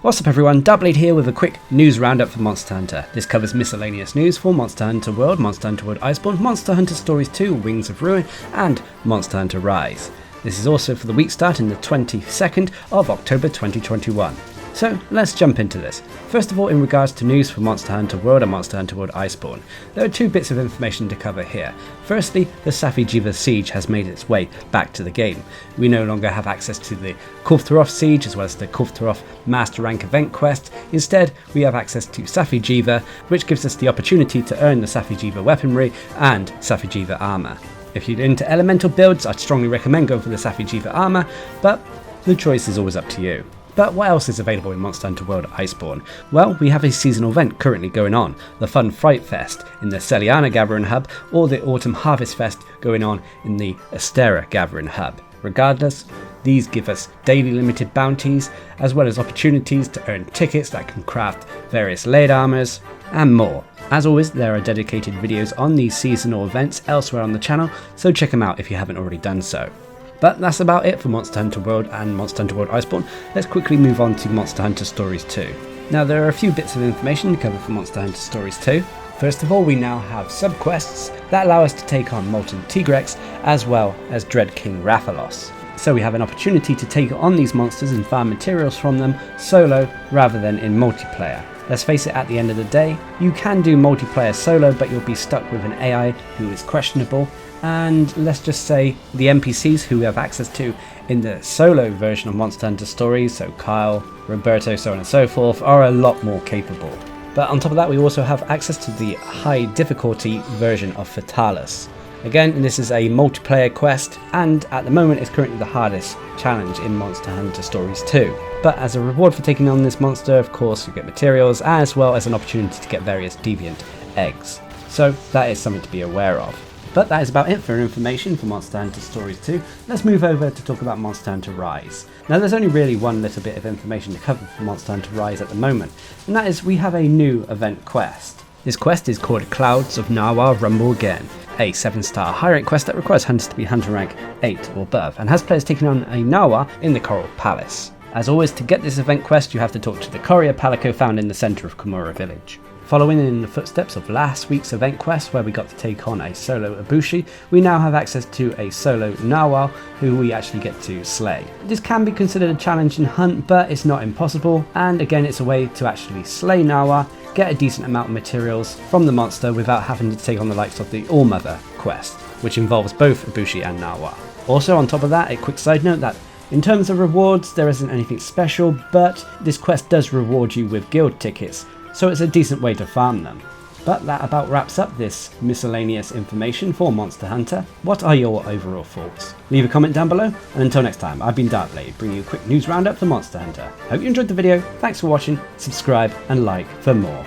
What's up everyone, Darcblade here with a quick news roundup for Monster Hunter. This covers miscellaneous news for Monster Hunter World, Monster Hunter World Iceborne, Monster Hunter Stories 2, Wings of Ruin, and Monster Hunter Rise. This is also for the week starting the 22nd of October 2021. So let's jump into this. First of all, in regards to news for Monster Hunter World and Monster Hunter World Iceborne, there are two bits of information to cover here. Firstly, the safi'jiiva siege has made its way back to the game. We no longer have access to the Kulfthruf siege as well as the Kulfthruf Master Rank event quest. Instead, we have access to safi'jiiva, which gives us the opportunity to earn the safi'jiiva weaponry and safi'jiiva armor. If you're into elemental builds, I'd strongly recommend going for the safi'jiiva armor, but the choice is always up to you. But what else is available in Monster Hunter World Iceborne? Well, we have a seasonal event currently going on, the Fun Fright Fest in the Celiana Gathering Hub, or the Autumn Harvest Fest going on in the Astera Gathering Hub. Regardless, these give us daily limited bounties, as well as opportunities to earn tickets that can craft various laid armors, and more. As always, there are dedicated videos on these seasonal events elsewhere on the channel, so check them out if you haven't already done so. But that's about it for Monster Hunter World and Monster Hunter World Iceborne. Let's quickly move on to Monster Hunter Stories 2. Now there are a few bits of information to cover for Monster Hunter Stories 2. First of all, we now have sub-quests that allow us to take on Molten Tigrex as well as Dread King Rathalos. So we have an opportunity to take on these monsters and farm materials from them solo rather than in multiplayer. Let's face it, at the end of the day, you can do multiplayer solo, but you'll be stuck with an AI who is questionable. And let's just say the NPCs who we have access to in the solo version of Monster Hunter Stories, so Kyle, Roberto, so on and so forth, are a lot more capable. But on top of that, we also have access to the high difficulty version of Fatalis. Again, this is a multiplayer quest, and at the moment it's currently the hardest challenge in Monster Hunter Stories 2. But as a reward for taking on this monster, of course, you get materials, as well as an opportunity to get various deviant eggs. So that is something to be aware of. But that is about it for information for Monster Hunter Stories 2. Let's move over to talk about Monster Hunter Rise. Now there's only really one little bit of information to cover for Monster Hunter Rise at the moment, and that is we have a new event quest. This quest is called Clouds of Narwa Rumble Again, a 7-star high rank quest that requires hunters to be hunter rank 8 or above, and has players taking on a Narwa in the Coral Palace. As always, to get this event quest you have to talk to the Courier Palico found in the centre of Komura Village. Following in the footsteps of last week's event quest where we got to take on a solo Ibushi, we now have access to a solo Narwhal who we actually get to slay. This can be considered a challenging hunt, but it's not impossible, and again it's a way to actually slay Narwhal, get a decent amount of materials from the monster without having to take on the likes of the All-Mother quest, which involves both Ibushi and Narwhal. Also on top of that, a quick side note that in terms of rewards there isn't anything special, but this quest does reward you with guild tickets, so it's a decent way to farm them. But that about wraps up this miscellaneous information for Monster Hunter. What are your overall thoughts? Leave a comment down below, and until next time, I've been Darcblade, bringing you a quick news roundup for Monster Hunter. Hope you enjoyed the video, thanks for watching, subscribe and like for more.